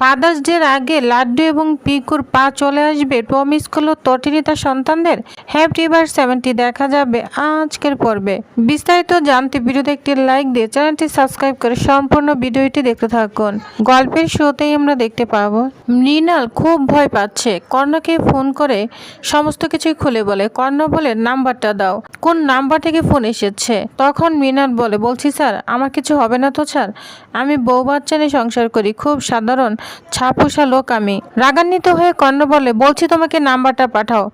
Father's ডের আগে লাড্ডু এবং পিকুর পা চলে আসবে প্রমিস করলো তটিনী তার সন্তানদের। হ্যাপি এবার 70 দেখা যাবে আজকের পর্বে। বিস্তারিত জানতে ভিডিওতে একটি লাইক দিয়ে চ্যানেলটি সাবস্ক্রাইব করে সম্পূর্ণ ভিডিওটি দেখতে থাকুন। গল্পের শুরুতেই আমরা দেখতে পাবো মৃণাল খুব ভয় পাচ্ছে। কর্ণকে ফোন করে সমস্ত কিছুই খুলে বলে। কর্ণ বলে নাম্বারটা দাও, কোন নাম্বার থেকে ফোন এসেছে। তখন মৃণাল বলে বলছি স্যার আমার কিছু হবে না তো স্যার, আমি বউ বাচ্চা নিয়ে সংসার করি, খুব সাধারণ ছাপোষা লোক আমি। রাগান্বিত হয়ে কর্ণ বলে বলছি তোমাকে নাম্বারটা পাঠাও,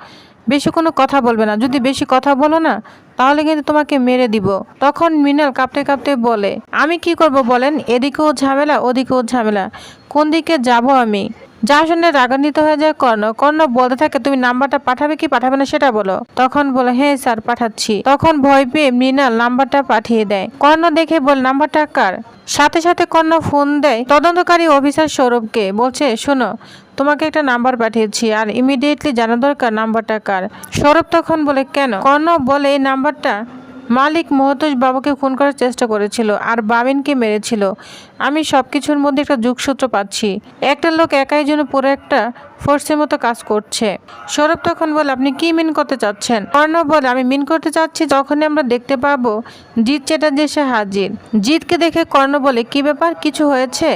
বেশি কোনো কথা বলবে না, যদি বেশি কথা বলো না তাহলে কিন্তু তোমাকে মেরে দিব। তখন মৃণাল কাঁপতে কাঁপতে বলে আমি কি করব বলেন, এদিকেও ঝামেলা ওদিকেও ঝামেলা, কোন দিকে যাব আমি। যা শুনে রাগান্বিত হয়ে যায় কর্ণ। কর্ণ বলতে থাকে তুমি নাম্বারটা পাঠাবে কি পাঠাবে না সেটা বলো। তখন বলে হ্যাঁ স্যার পাঠাচ্ছি। তখন ভয় পেয়ে মৃণাল নাম্বারটা পাঠিয়ে দেয়। কর্ণ দেখে বল নাম্বারটা কার। সাথে সাথে কর্ণ ফোন দেয় তদন্তকারী অফিসার সৌরভকে, বলছে শোনো তোমাকে একটা নাম্বার পাঠিয়েছি আর ইমিডিয়েটলি জানা দরকার নাম্বারটা কার। সৌরভ তখন বলে কেন। কর্ণ বলে এই নাম্বারটা মালিক মহতোষ বাবুকে খুন করার চেষ্টা করেছিল আর বাবিনকে মেরেছিল। আমি সবকিছুর মধ্যে একটা যোগসূত্র পাচ্ছি। একটা লোক একাই জন্য পুরো একটা ফোর্সের মতো কাজ করছে। সৌরভ তখন বলে আপনি কি মিন করতে চাচ্ছেন। কর্ণ বলে আমি মিন করতে চাচ্ছি যখনই আমরা দেখতে পাবো জিৎ চ্যাটার্জি এসে হাজির। জিৎকে দেখে কর্ণ বলে কি ব্যাপার, কিছু হয়েছে।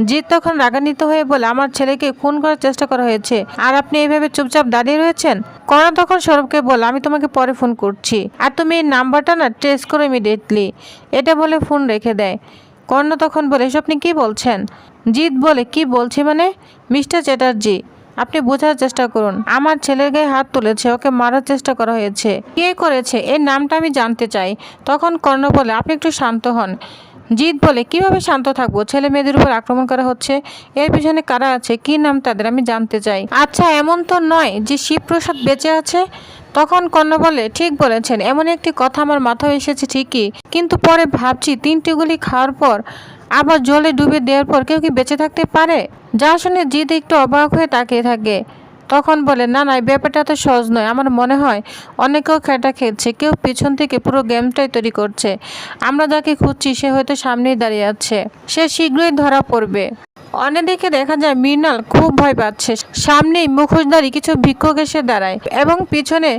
জিৎ তখন রাগান্বিত হয়ে বলে আমার ছেলেকে খুন করার চেষ্টা করা হয়েছে আর আপনি এইভাবে চুপচাপ দাঁড়িয়ে রয়েছেন। কর্ণ তখন সৌরভকে বলে আমি তোমাকে পরে ফোন করছি আর তুমি এই নাম্বারটা না ট্রেস করো ইমিডিয়েটলি, এটা বলে ফোন রেখে দেয়। কর্ণ তখন বলে এসব আপনি কি বলছেন। জিৎ বলে কি বলছি মানে মিস্টার চ্যাটার্জি আপনি বোঝার চেষ্টা করুন, আমার ছেলের গায়ে হাত তুলেছে, ওকে মারার চেষ্টা করা হয়েছে, কে করেছে এর নামটা আমি জানতে চাই। তখন কর্ণ বলে আপনি একটু শান্ত হন। জিৎ বলে কিভাবে শান্ত থাকবো, ছেলে মেয়েদের উপর আক্রমণ করা হচ্ছে, এর পিছনে কারা আছে, কি নাম তাদের আমি জানতে চাই। আচ্ছা এমন তো নয় যে শিবপ্রসাদ বেঁচে আছে। তখন কর্ণ বলে ঠিক বলেছেন, এমন একটি কথা আমার মাথায় এসেছে ঠিকই, কিন্তু পরে ভাবছি 3টি গুলি খাওয়ার পর আবার জলে ডুবে দেওয়ার পর কেউ কি বেঁচে থাকতে পারে। যা শুনে জিৎ একটু অবাক হয়ে তাকিয়ে থাকে। তখন বলে না না ব্যাপারটা তো সহজ নয়, আমার মনে হয় অনেকেও খেটা খেলছে, কেউ পিছন থেকে পুরো গেমটাই তৈরি করছে। আমরা যাকে খুঁজছি সে হয়তো সামনেই দাঁড়িয়ে আছে, সে শীঘ্রই ধরা পড়বে। অন্যদিকে দেখা যায় মৃণাল খুব ভয় পাচ্ছে। সামনেই মুখোশধারী কিছু ভিক্ষুক এসে দাঁড়ায় এবং পিছনে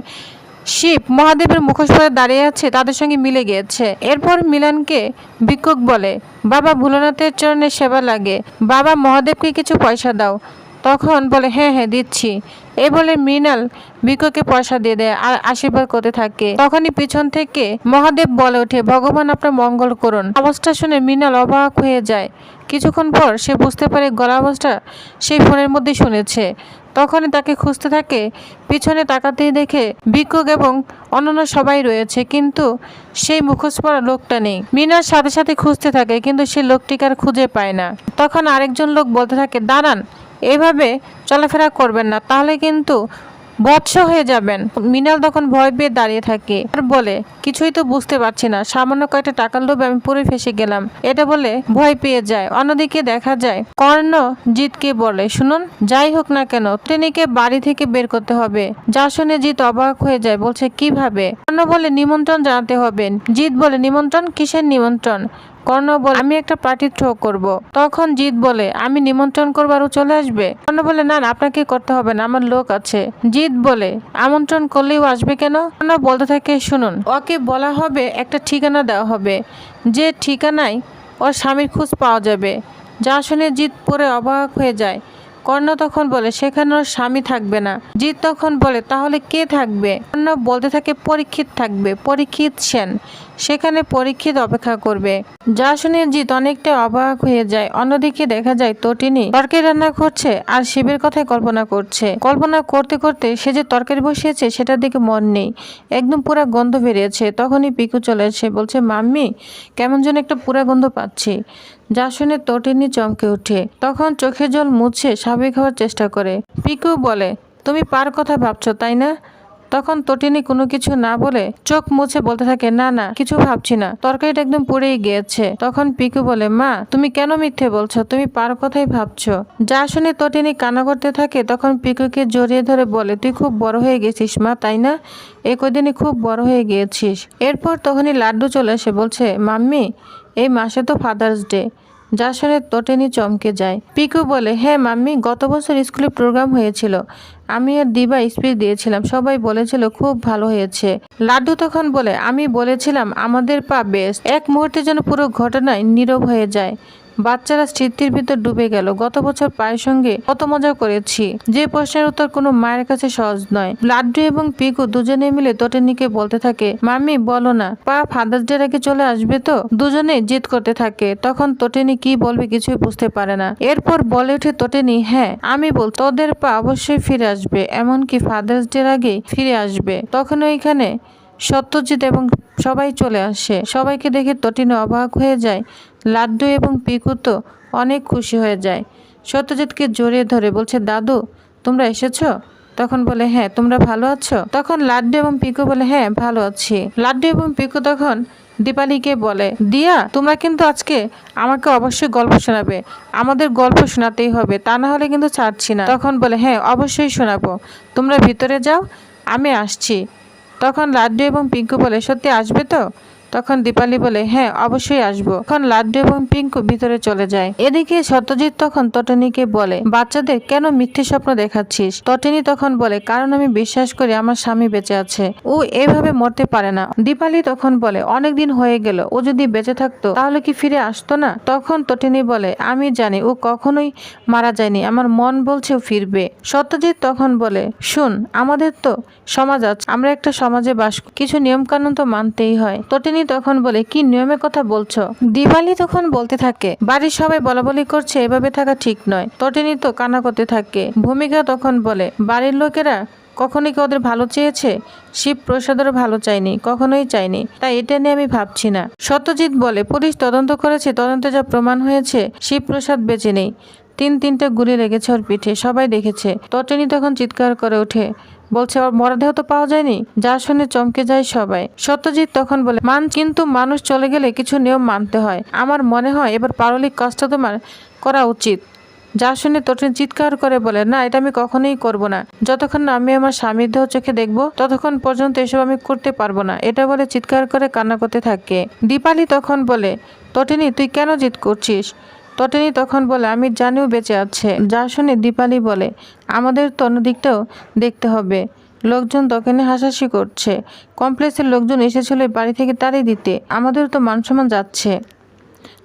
শিব মহাদেবের মুখোশ পরে দাঁড়িয়ে আছে, তাদের সঙ্গে মিলে গিয়েছে। এরপর মিলনকে ভিক্ষুক বলে বাবা ভোলানাথের চরণে সেবা লাগে, বাবা মহাদেবকে কিছু পয়সা দাও। তখন বলে হ্যাঁ হ্যাঁ দিচ্ছি। এই বলে মৃণাল ভিক্ষুকে পয়সা দিয়ে দেয় আর আশীর্বাদ করতে থাকে। তখনই পিছন থেকে মহাদেব বলে ওঠে ভগবান আপনার মঙ্গল করুন। আওয়াজটা শুনে মৃণাল অবাক হয়ে যায়। কিছুক্ষণ পর সে বুঝতে পারে গলা আওয়াজটা সেই ফোনের মধ্যে শুনেছে। তখনই তাকে খুঁজতে থাকে, পিছনে তাকাতেই দেখে ভিক্ষুক এবং অন্যান্য সবাই রয়েছে, কিন্তু সেই মুখোশ পরা লোকটা নেই। মৃণাল সাথে সাথে খুঁজতে থাকে কিন্তু সেই লোকটিকে আর খুঁজে পায় না। তখন আরেকজন লোক বলতে থাকে দাঁড়ান, এভাবে চলাফেরা করবেন না, তাহলে কিন্তু বৎস হয়ে যাবেন। মৃণাল তখন ভয় পেয়ে দাঁড়িয়ে থাকে আর বলে কিছুই তো বুঝতে পারছি না, সামান্য কয়েকটা টাকার লোভে আমি পুরো ফেসে গেলাম, এটা বলে ভয় পেয়ে যায়। অন্যদিকে দেখা যায় কর্ণ জিৎকে বলে শুনুন যাই হোক না কেন ট্রেনিকে বাড়ি থেকে বের করতে হবে। যা শুনে জিৎ অবাক হয়ে যায়, বলছে কিভাবে। কর্ণ বলে নিমন্ত্রণ জানাতে হবে। জিৎ বলে নিমন্ত্রণ, কিসের নিমন্ত্রণ। কর্ণ বলে আমি একটা পার্টি থ্রো করব। তখন জিৎ বলে আমি নিমন্ত্রণ করবো আর ও চলে আসবে। কর্ণ বলে না না আপনাকে করতে হবে না, আমার লোক আছে। জিৎ বলে আমন্ত্রণ করলেও আসবে কেন। কর্ণ বলতে থাকে শুনুন ওকে বলা হবে একটা ঠিকানা দেওয়া হবে, যে ঠিকানায় ওর স্বামীর খোঁজ পাওয়া যাবে। যা শুনে জিৎ পরে অবাক হয়ে যায়। কর্ণ তখন বলে সেখানে ওর স্বামী থাকবে না। জিৎ তখন বলে তাহলে কে থাকবে। কর্ণ বলতে থাকে পরীক্ষিত থাকবে, পরীক্ষিত সেন, সেখানে পরীক্ষিত অপেক্ষা করবে। যা শুনে জিৎ অনেকটা অবাক হয়ে যায়। অন্যদিকে দেখা যায় তটিনী তরকারি রান্না করছে আর শিবের কথাই কল্পনা করছে। কল্পনা করতে করতে সে যে তরকারি বসিয়েছে সেটার দিকে মন নেই, একদম পুরা গন্ধ বেরিয়েছে। তখনই পিকু চলে এসে বলছে মাম্মি কেমন যেন একটা পুরা গন্ধ পাচ্ছি। যা শুনে তটিনী চমকে ওঠে। তখন চোখে জল মুছে স্বাভাবিক হওয়ার চেষ্টা করে। পিকু বলে তুমি পার কথা ভাবছো তাই না। তখন তটিনী কোনো কিছু না বলে চোখ মুছে বলতে থাকে না না কিছু ভাবছি না, তরকারিটা একদম পুড়েই গিয়েছে। তখন পিকু বলে মা তুমি কেন মিথ্যে বলছো, তুমি পার কথাই ভাবছো। যা শুনে তটিনী কান্না করতে থাকে। তখন পিকুকে জড়িয়ে ধরে বলে তুই খুব বড় হয়ে গেছিস মা, তাই না, এই কদিনই খুব বড় হয়ে গিয়েছিস। এরপর তখনই লাড্ডু চলে এসে বলছে মাম্মি এই মাসে তো ফাদার্স ডে, যা শুনে তটিনী চমকে যায়। পিকু বলে, হ্যাঁ মাম্মি, গত বছর স্কুলে প্রোগ্রাম হয়েছিল, আমি আর দিবা স্পিচ দিয়েছিলাম, সবাই বলেছিল খুব ভালো হয়েছে। লাড্ডু তখন বলে, আমি বলেছিলাম আমাদের পা বেস্ট। এক মুহূর্তে যেন পুরো ঘটনায় নীরব হয়ে যায়। বাচ্চারা স্মৃতির ভিতর ডুবে গেল। গত বছর পায়ের সঙ্গে কত মজা করেছি, যে প্রশ্নের উত্তর কোনো মায়ের কাছে সহজ নয়। লাড্ডু এবং পিকু দুজনে মিলে তটিনীকে বলতে থাকে, মাম্মি বলো না, পা ফাদার্স ডের আগে চলে আসবে তো? দুজনে জিদ করতে থাকে। তখন তটিনী কি বলবে কিছুই বুঝতে পারে না। এরপর বলে ওঠে তটিনী, হ্যাঁ আমি বল, তোদের পা অবশ্যই ফিরে আসবে, এমনকি ফাদার্স ডের আগেই ফিরে আসবে। তখন ওইখানে সত্যজিৎ এবং সবাই চলে আসে। সবাইকে দেখে তটিনী অবাক হয়ে যায়। লাড্ডু এবং পিকু তো অনেক খুশি হয়ে যায়। সত্যজিৎকে জড়িয়ে ধরে বলছে, দাদু তোমরা এসেছো? তখন বলে, হ্যাঁ তোমরা ভালো আছো? তখন লাড্ডু এবং পিকু বলে, হ্যাঁ ভালো আছি। লাড্ডু এবং পিকু তখন দীপালিকে বলে, দিয়া তোমরা কিন্তু আজকে আমাকে অবশ্যই গল্প শোনাবে, আমাদের গল্প শোনাতেই হবে, তা না হলে কিন্তু ছাড়ছি না। তখন বলে, হ্যাঁ অবশ্যই শোনাবো, তোমরা ভিতরে যাও, আমি আসছি। তখন লাড্ডু এবং পিঙ্কু বলে, সত্যি আসবে তো? তখন দীপালি বলে, হ্যাঁ অবশ্যই আসবো। তখন লাড্ডু এবং পিঙ্কু ভিতরে চলে যায়। এদিকে সত্যজিৎ তখন তটিনীকে বলে, বাচ্চাদের কেন মিথ্যে স্বপ্ন দেখাচ্ছিস? তটিনী তখন বলে, কারণ আমি বিশ্বাস করি আমার স্বামী বেঁচে আছে, ও এভাবে মরতে পারে না। দীপালি তখন বলে, অনেকদিন হয়ে গেল, ও যদি বেঁচে থাকতো তাহলে কি ফিরে আসতো না? তখন তটিনী বলে, আমি জানি ও কখনোই মারা যায়নি, আমার মন বলছে ও ফিরবে। সত্যজিৎ তখন বলে, শুন, আমাদের তো সমাজ আছে, আমরা একটা সমাজে বাস করি, কিছু নিয়ম কানুন তো মানতেই হয়। তটিনী তখন বলে, কি নিয়মের কথা বলছো? দিওয়ালি তখন বলতে থাকে, বাড়ির সবাই বলাবলি করছে, এভাবে থাকা ঠিক নয়। তটিনী তো কান্না করতে থাকে। ভূমিকা তখন বলে, বাড়ির লোকেরা কখনোই কি ওদের ভালো চেয়েছে? শিবপ্রসাদেরও ভালো চাইনি, কখনোই চাইনি, তাই এটা নিয়ে আমি ভাবছি না। সত্যজিৎ বলে, পুলিশ তদন্ত করেছে, তদন্তে যা প্রমাণ হয়েছে শিবপ্রসাদ বেঁচে নেই, তিনটা গুলি লেগেছে ওর পিঠে, সবাই দেখেছে। তটিনী তখন চিৎকার করে ওঠে, বলছে ওর মরদেহ তো পাওয়া যায়নি। যা শুনে চমকে যায় সবাই। সত্যজিৎ তখন বলে, কিন্তু মানুষ চলে গেলে কিছু নিয়ম মানতে হয়, আমার মনে হয় এবার পারলিক কাজটা তোমার করা উচিত। যা শুনে তটিনী চিৎকার করে বলে, না এটা আমি কখনোই করব না, যতক্ষণ না আমি আমার স্বামীর দেহ চোখে দেখবো ততক্ষণ পর্যন্ত এসব আমি করতে পারবো না। এটা বলে চিৎকার করে কান্না করতে থাকে। দীপালি তখন বলে, তটিনী তুই কেন জিদ করছিস? তটিনী তখন বলে, আমি জানিও বেঁচে আছে। যা শুনে দীপালি বলে, আমাদের তো অন্যদিকটাও দেখতে হবে, লোকজন দোকানে হাসাহাসি করছে, কমপ্লেক্সের লোকজন এসেছিল বাড়ি থেকে তাড়িয়ে দিতে, আমাদের তো মানসম্মান যাচ্ছে।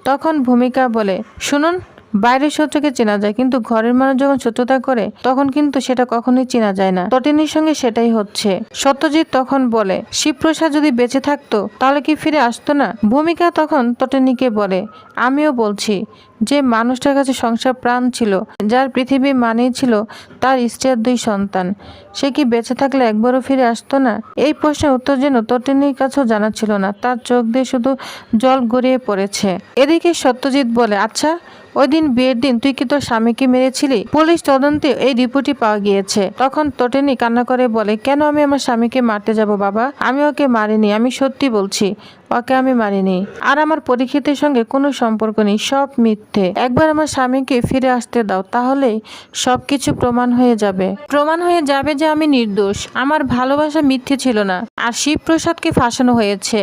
তখন ভূমিকা বলে, শুনুন, বাইরের শত্রুকে চেনা যায়, কিন্তু ঘরের মানুষ যখন শত্রুতা করে তখন কিন্তু সেটা কখনোই চেনা যায় না। তটিনীর সঙ্গে সেটাই হচ্ছে। সত্যজিৎ তখন বলে, শিবপ্রসাদ যদি বেঁচে থাকতো তাহলে কি ফিরে আসতো না? ভূমিকা তখন তটিনীকে বলে, আমিও বলছি, যে মানুষটার কাছে সংসার প্রাণ ছিল, যার পৃথিবী মানেই ছিল তার স্ত্রীর 2 সন্তান, সে কি বেঁচে থাকলে একবারও ফিরে আসতো না? এই প্রশ্নের উত্তর যেন তটিনীর কাছেও জানা ছিল না, তার চোখ দিয়ে শুধু জল গড়িয়ে পড়েছে। এদিকে সত্যজিৎ বলে, আচ্ছা ওই দিন বিয়ের দিন তুই কি তোর স্বামীকে মেরেছিলি? পুলিশ তদন্তে এই রিপোর্টই পাওয়া গিয়েছে। তখন তটিনী কান্না করে বলে, কেন আমি আমার স্বামীকে মারতে যাব বাবা? আমি ওকে মারিনি, আমি সত্যি বলছি, ওকে আমি মারিনি। আর আমার পরীক্ষিতের সঙ্গে কোনো সম্পর্ক নেই, সব মিথ্যে। একবার আমার স্বামীকে ফিরে আসতে দাও, তাহলেই সবকিছু প্রমাণ হয়ে যাবে যে আমি নির্দোষ, আমার ভালোবাসা মিথ্যে ছিল না, আর শিবপ্রসাদকে ফাঁসানো হয়েছে।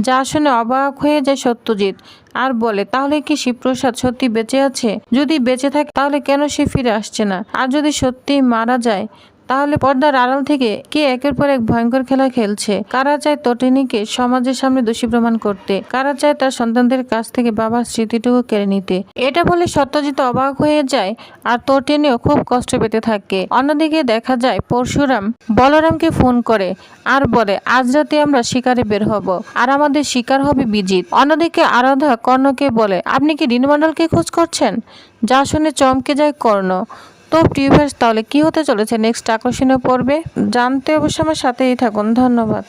যা শুনে অবাক হয়ে যায় সত্যজিৎ, আর বলে, তাহলে কি শিবপ্রসাদ সত্যি বেঁচে আছে? যদি বেঁচে থাকে তাহলে কেন সে ফিরে আসছে না? আর যদি সত্যি মারা যায় তাহলে পর্দার আড়াল থেকে কে একের পর এক ভয়ঙ্কর খেলা খেলছে? কারা চায় তটিনীকে সমাজের সামনে দোষী প্রমাণ করতে? কারা চায় তার সন্তানদের কাছ থেকে বাবার স্মৃতিটুকু কেড়ে নিতে? এটা বলে সত্যজিৎ অবাক হয়ে যায়, আর তটিনীও খুব কষ্ট পেতে থাকে। অন্যদিকে দেখা যায় পরশুরাম বলরামকে ফোন করে আর বলে, আজ রাতে আমরা শিকারে বের হব, আর আমাদের শিকার হবে বিজিত। অন্যদিকে আরাধা কর্ণকে বলে, আপনি কি রিনুমণ্ডলকে খোঁজ করছেন? যা শুনে চমকে যায় কর্ণ। তো প্রিভিয়াস তাহলে কি হতে চলেছে নেক্সট আকর্ষণীয় পর্বে জানতে অবশ্যই আমার সাথেই থাকুন। ধন্যবাদ।